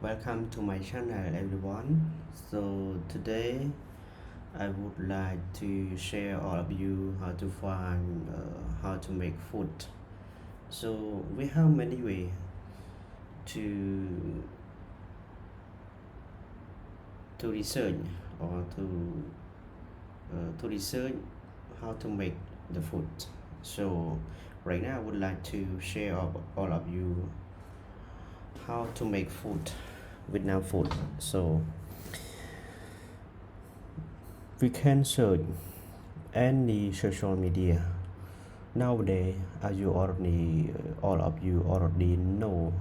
Welcome to my channel everyone. So today I would like to share all of you how to find how to make food. So we have many ways to research or to research how to make the food. So right now I would like to share all of you how to make food, Vietnam food. So we can search any social media nowadays, as you already all of you already know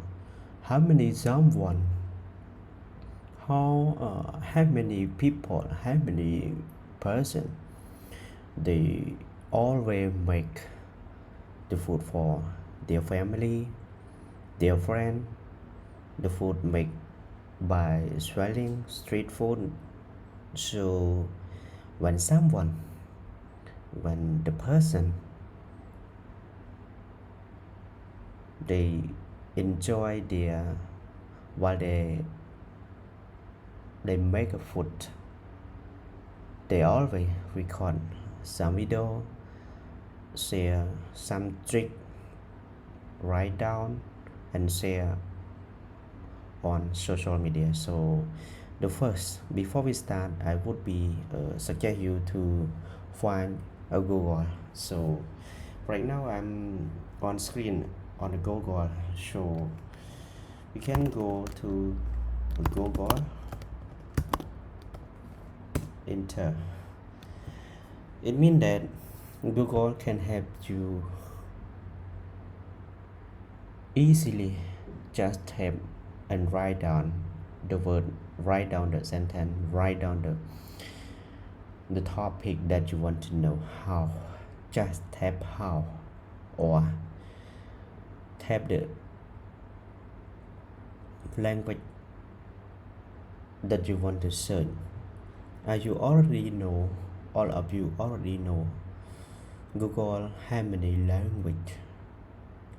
how many someone, how many people, how many person they always make the food for their family, their friend, the food made by selling street food. So when the person they enjoy their while they make a food, they always record some video, share some trick, write down and share on social media. So the first, before we start, I would be suggest you to find a Google. So right now I'm on screen on the Google. So we can go to Google, enter. It means that Google can help you easily just type and write down the word, write down the sentence, write down the topic that you want to know. How, just type how, or type the language that you want to search. As you already know, all of you already know, Google how many language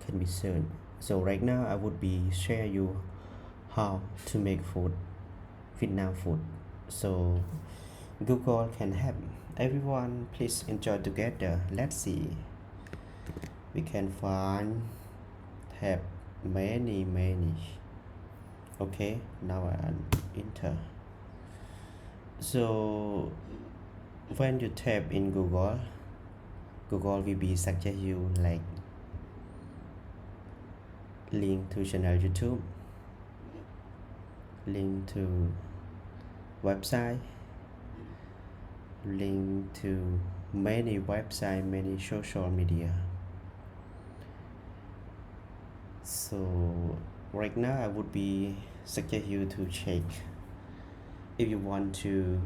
can be searched. So right now I would be share you how to make food, Vietnam food. So Google can help everyone. Please enjoy together. Let's see. We can find, have many. Okay, now I enter. So when you type in Google will be suggest you like link to channel YouTube, link to website, link to many website, many social media. So right now I would be suggest you to check. If you want to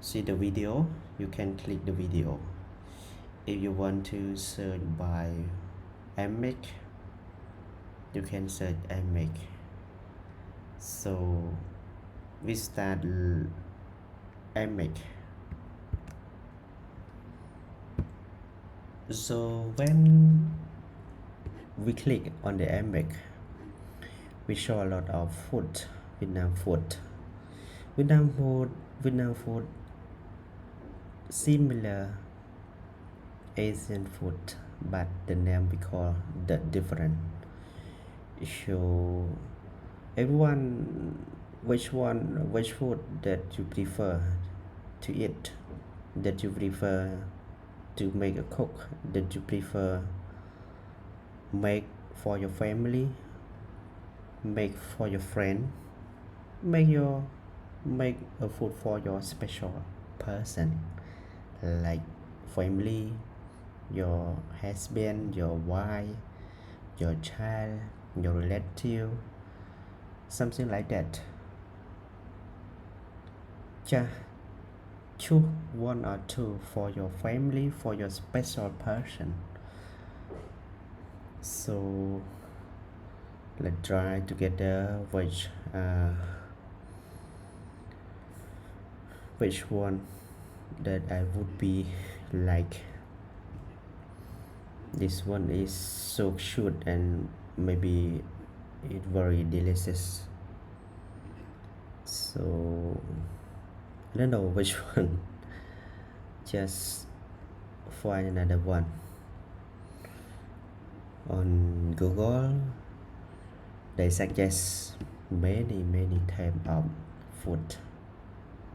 see the video, you can click the video. If you want to search by image, you can search image. So we start image. So when we click on the image, we show a lot of food, Vietnam food. Vietnam food similar Asian food, but the name we call the different. So everyone, which food that you prefer to eat, that you prefer to make a cook, that you prefer make for your family, make for your friend, make a food for your special person, like family, your husband, your wife, your child, your relative, something like that. Just choose one or two for your family, for your special person. So let's try together which one that I would be like. This one is so cute and maybe it very delicious. So I don't know which one. Just find another one. On Google they suggest many type of food.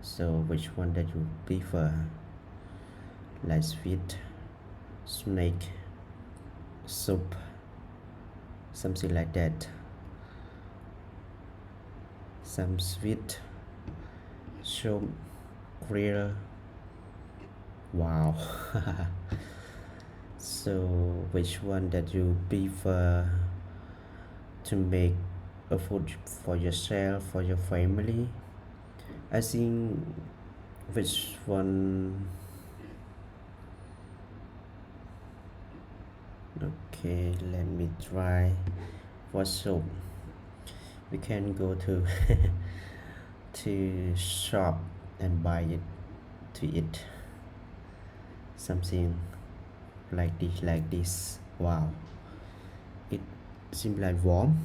So which one that you prefer? Like sweet, snake, soup, something like that. Some sweet, soup, grill. Wow. So which one that you prefer to make a food for yourself, for your family? I think which one. Okay, let me try for soup. We can go to to shop and buy it to eat something like this. Wow, it seems like warm.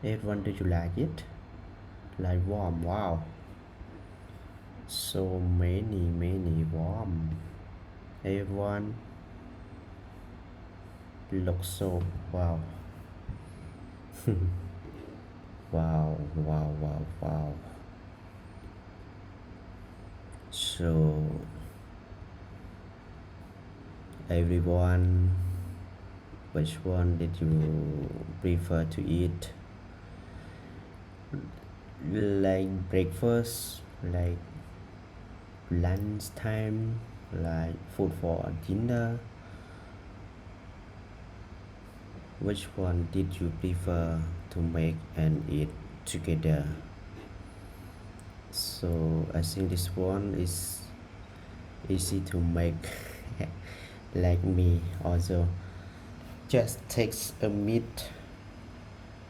Everyone, do you like it? Like warm. Wow, so many warm. Everyone looks so wow. Wow. So everyone, which one did you prefer to eat? Like breakfast, like lunch time, like food for dinner? Which one did you prefer to make and eat together? So I think this one is easy to make. Like me also, just takes a meat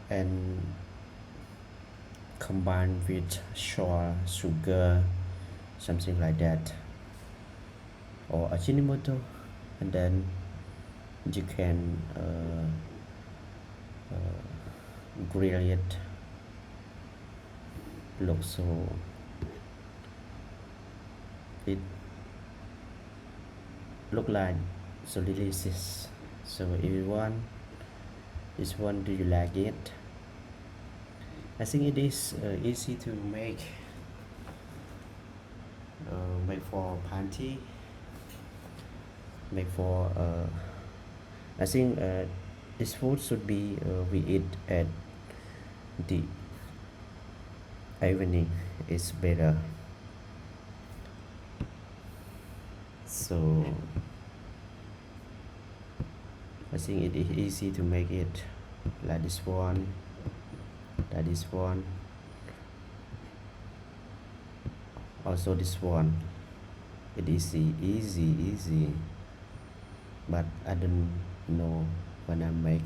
and combine with sugar, something like that, or Ajinomoto, and then you can grill it. Look so it look like so delicious. So everyone, this one, do you like it? I think it is easy to make for party, make for I think this food should be we eat at the evening. It's better. So I think it is easy to make it like this one, like this one, also this one. It is easy, but I don't know when I make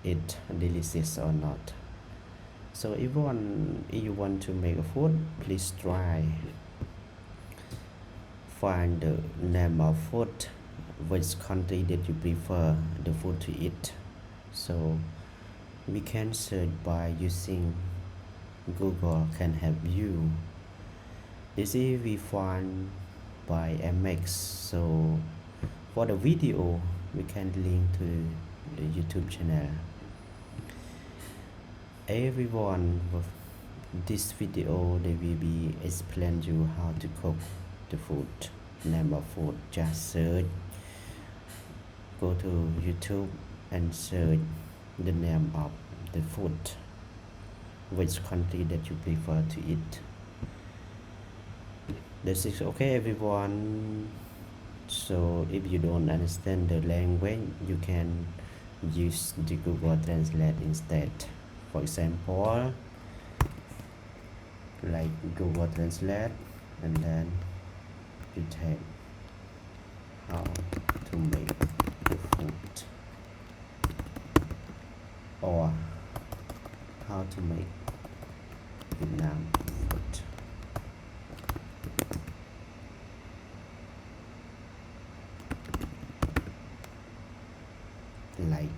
it delicious or not. So if you want to make a food, please try find the name of food, which country that you prefer the food to eat. So we can search by using Google can help you. This is we find by MX. So for the video we can link to the YouTube channel. Everyone with this video they will be explain you how to cook the food, name of food. Just search, go to YouTube and search the name of the food, which country that you prefer to eat. This is okay everyone. So if you don't understand the language, you can use the Google Translate instead. For example, like Google Translate, and then you type how to make the food, or how to make Vietnam food. Like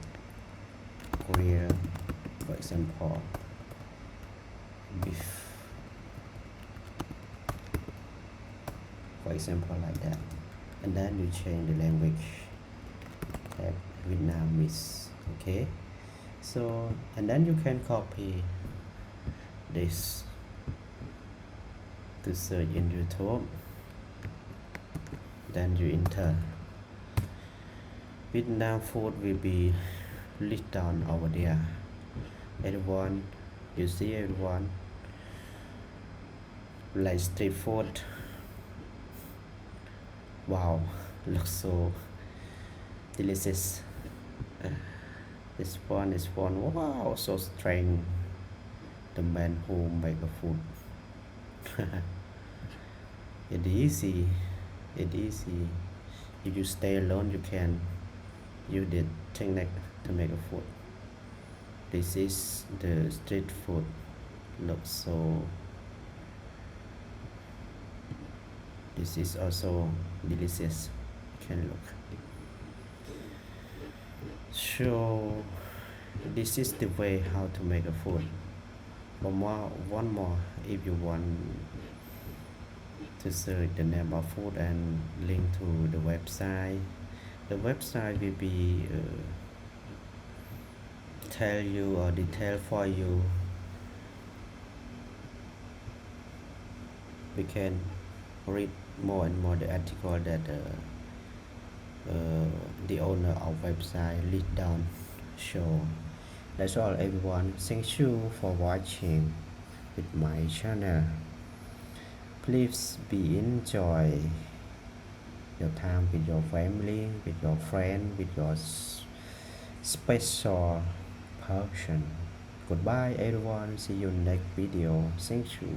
Korea, for example, beef, for example, like that. And then you change the language that Vietnamese. Okay, so and then you can copy this to search in YouTube. Then you enter Vietnam food will be listed down over there. Everyone, you see everyone like street food. Wow, looks so delicious. This one is one. Wow, so strange. The man who make the food. It easy. It easy. If you stay alone, you can use the technique to make a food. This is the street food. Looks so. This is also delicious. Can look. So this is the way how to make a food. One more, if you want to search the name of food and link to the website. The website will be tell you or detail for you. We can read more and more the article that the owner of website list down show. That's all everyone. Thank you for watching with my channel. Please be enjoy your time with your family, with your friend, with your special person. Goodbye everyone. See you next video. Thank you.